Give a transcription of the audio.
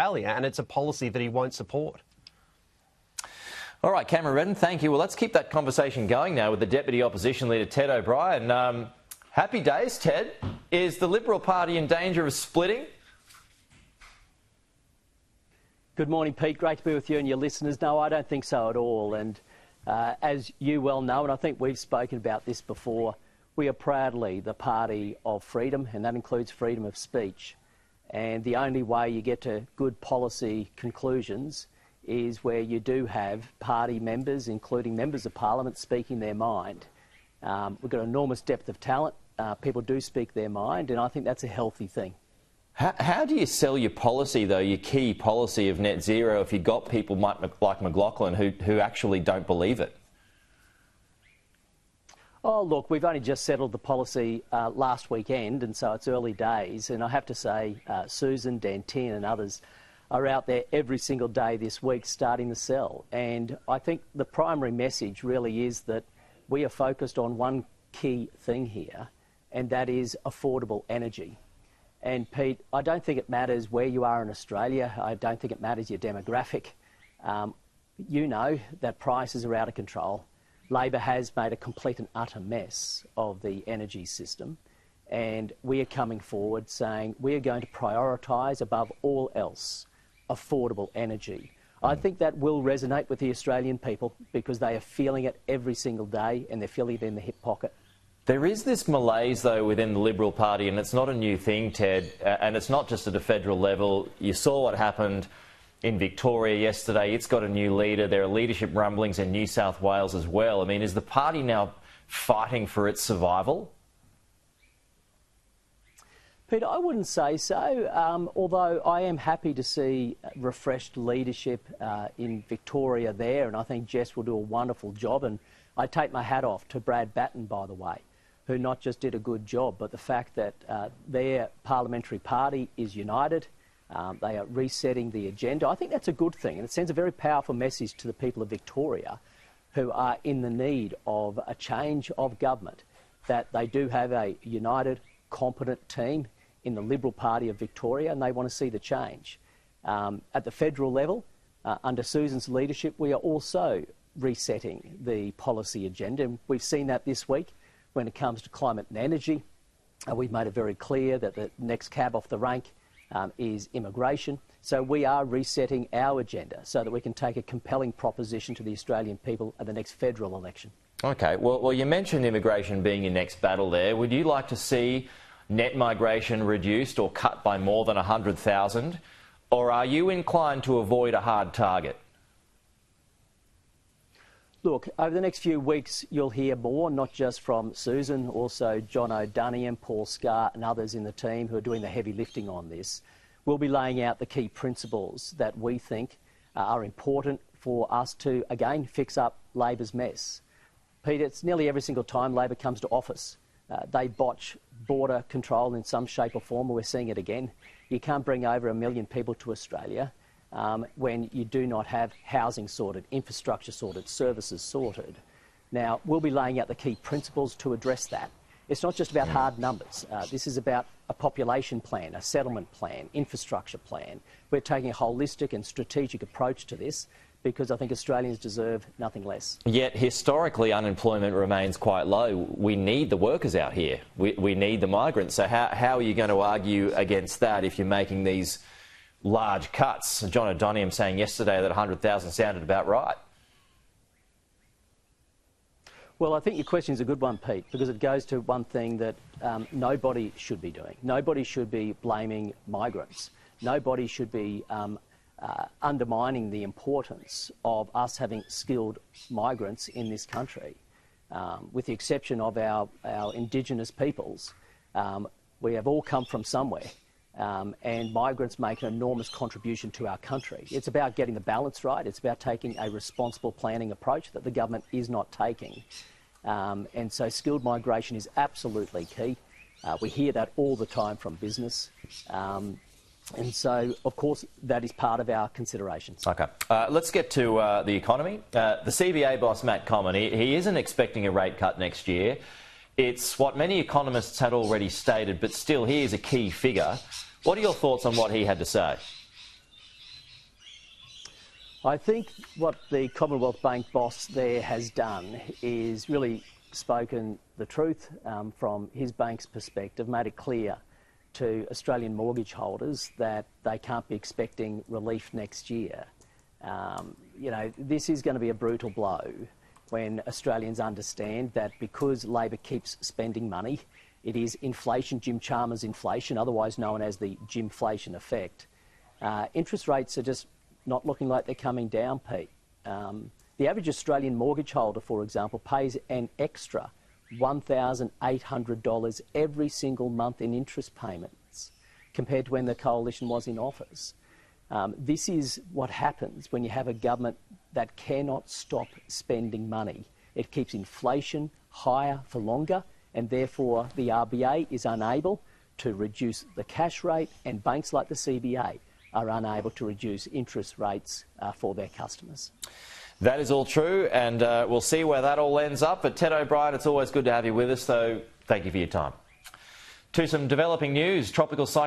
Australia, and it's a policy that he won't support. All right, Cameron Redden, thank you. Well, let's keep that conversation going now with the Deputy Opposition Leader, Ted O'Brien. Happy days, Ted. Is the Liberal Party in danger of splitting? Good morning, Pete. Great to be with you and your listeners. No, I don't think so at all. And as you well know, and I think we've spoken about this before, we are proudly the party of freedom, and that includes freedom of speech. And the only way you get to good policy conclusions is where you do have party members, including members of Parliament, speaking their mind. We've got enormous depth of talent. People do speak their mind, and I think that's a healthy thing. How do you sell your policy, though, your key policy of net zero, if you've got people like McLaughlin who actually don't believe it? Oh, look, we've only just settled the policy last weekend, and so it's early days. And I have to say, Susan, Dantin and others are out there every single day this week starting to sell. And I think the primary message really is that we are focused on one key thing here, and that is affordable energy. And Pete, I don't think it matters where you are in Australia. I don't think it matters your demographic. You know that prices are out of control. Labor has made a complete and utter mess of the energy system. And we are coming forward saying we are going to prioritise above all else affordable energy. I think that will resonate with the Australian people because they are feeling it every single day and they're feeling it in the hip pocket. There is this malaise, though, within the Liberal Party, and it's not a new thing, Ted, and it's not just at a federal level. You saw what happened in Victoria yesterday. It's got a new leader. There are leadership rumblings in New South Wales as well. I mean, is the party now fighting for its survival? Peter, I wouldn't say so, although I am happy to see refreshed leadership in Victoria there, and I think Jess will do a wonderful job. And I take my hat off to Brad Batten, by the way, who not just did a good job, but the fact that their parliamentary party is united. They are resetting the agenda. I think that's a good thing, and it sends a very powerful message to the people of Victoria who are in the need of a change of government, that they do have a united, competent team in the Liberal Party of Victoria, and they want to see the change. At the federal level, under Susan's leadership, we are also resetting the policy agenda. And we've seen that this week when it comes to climate and energy. We've made it very clear that the next cab off the rank is immigration. So we are resetting our agenda so that we can take a compelling proposition to the Australian people at the next federal election. OK, well, you mentioned immigration being your next battle there. Would you like to see net migration reduced or cut by more than 100,000? Or are you inclined to avoid a hard target? Look, over the next few weeks, you'll hear more, not just from Susan, also John O'Donian, Paul Scar and others in the team who are doing the heavy lifting on this. We'll be laying out the key principles that we think are important for us to, again, fix up Labor's mess. Peter, it's nearly every single time Labor comes to office. They botch border control in some shape or form, and we're seeing it again. You can't bring over 1 million people to Australia when you do not have housing sorted, infrastructure sorted, services sorted. Now, we'll be laying out the key principles to address that. It's not just about hard numbers. This is about a population plan, a settlement plan, infrastructure plan. We're taking a holistic and strategic approach to this because I think Australians deserve nothing less. Yet, historically, unemployment remains quite low. We need the workers out here. We need the migrants. So how are you going to argue against that if you're making these large cuts? John O'Donian saying yesterday that 100,000 sounded about right. Well, I think your question is a good one, Pete, because it goes to one thing that nobody should be doing. Nobody should be blaming migrants. Nobody should be undermining the importance of us having skilled migrants in this country. With the exception of our Indigenous peoples, we have all come from somewhere. And migrants make an enormous contribution to our country. It's about getting the balance right. It's about taking a responsible planning approach that the government is not taking. And so skilled migration is absolutely key. We hear that all the time from business. And so, of course, that is part of our considerations. OK. Let's get to the economy. The CBA boss, Matt Comyn, he isn't expecting a rate cut next year. It's what many economists had already stated, but still, he is a key figure. What are your thoughts on what he had to say? I think what the Commonwealth Bank boss there has done is really spoken the truth from his bank's perspective, made it clear to Australian mortgage holders that they can't be expecting relief next year. You know, this is going to be a brutal blow when Australians understand that because Labor keeps spending money, it is inflation, Jim Chalmers inflation, otherwise known as the Jimflation effect. Interest rates are just not looking like they're coming down, Pete. The average Australian mortgage holder, for example, pays an extra $1,800 every single month in interest payments compared to when the coalition was in office. This is what happens when you have a government that cannot stop spending money. It keeps inflation higher for longer, and therefore the RBA is unable to reduce the cash rate, and banks like the CBA are unable to reduce interest rates for their customers. That is all true, and we'll see where that all ends up. But Ted O'Brien, it's always good to have you with us, so thank you for your time. To some developing news, tropical cyclone